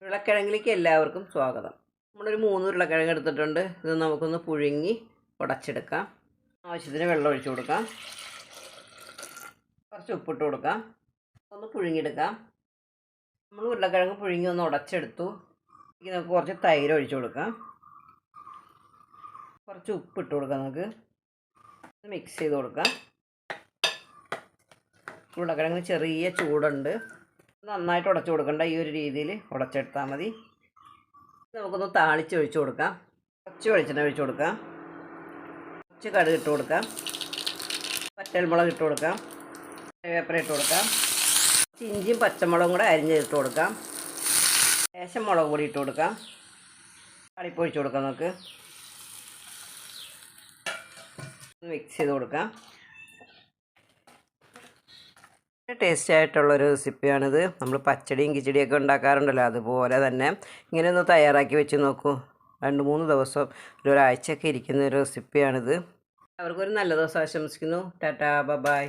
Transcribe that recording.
ഉരുളക്കിഴങ്ങിലേക്ക് എല്ലാവർക്കും സ്വാഗതം. നമ്മളൊരു 3 ഉരുളക്കിഴങ്ങ് എടുത്തിട്ടുണ്ട്. ഇത് നമുക്കൊന്ന് പുഴുങ്ങി ഉടച്ചെടുക്കാം. ആവശ്യത്തിന് വെള്ളം ഒഴിച്ചു കൊടുക്കാം. കുറച്ച് ഉപ്പിട്ട് കൊടുക്കാം. ഒന്ന് പുഴുങ്ങിയെടുക്കാം. നമ്മൾ ഉരുളക്കിഴങ്ങ് പുഴുങ്ങി ഒന്ന് ഉടച്ചെടുത്തു. നമുക്ക് കുറച്ച് തൈര് ഒഴിച്ചു കൊടുക്കാം. കുറച്ച് ഉപ്പിട്ട് കൊടുക്കാം. നമുക്ക് മിക്സ് ചെയ്ത് കൊടുക്കാം. ഉരുളക്കിഴങ്ങിന് ചെറിയ ചൂടുണ്ട്. നന്നായിട്ട് ഉടച്ചു കൊടുക്കണ്ട, ഈ ഒരു രീതിയിൽ ഉടച്ചെടുത്താൽ മതി. നമുക്കൊന്ന് താളിച്ച് ഒഴിച്ചു കൊടുക്കാം. കുറച്ച് വെളിച്ചെണ്ണ ഒഴിച്ചു കൊടുക്കാം. കുറച്ച് കടുക് ഇട്ട് കൊടുക്കാം. വറ്റൽമുളക് ഇട്ട് കൊടുക്കാം. വേപ്പില ഇട്ട് കൊടുക്കാം. ഇഞ്ചിയും പച്ചമുളകും കൂടെ അരിഞ്ഞിട്ട് കൊടുക്കാം. ലേശം മുളക് പൊടി ഇട്ട് കൊടുക്കാം. താളിപ്പ് ഒഴിച്ചു കൊടുക്കാം. നമുക്ക് മിക്സ് ചെയ്ത് കൊടുക്കാം. ടേസ്റ്റി ആയിട്ടുള്ളൊരു റെസിപ്പിയാണിത്. നമ്മൾ പച്ചടിയും കിച്ചടിയൊക്കെ ഉണ്ടാക്കാറുണ്ടല്ലോ, അതുപോലെ തന്നെ ഇങ്ങനെ ഒന്ന് തയ്യാറാക്കി വെച്ച് നോക്കൂ. 2-3 ദിവസം ഒരാഴ്ചയൊക്കെ ഇരിക്കുന്ന ഒരു റെസിപ്പിയാണിത്. അവർക്കൊരു നല്ല ദിവസം ആശംസിക്കുന്നു. ടാറ്റാ, ബൈ.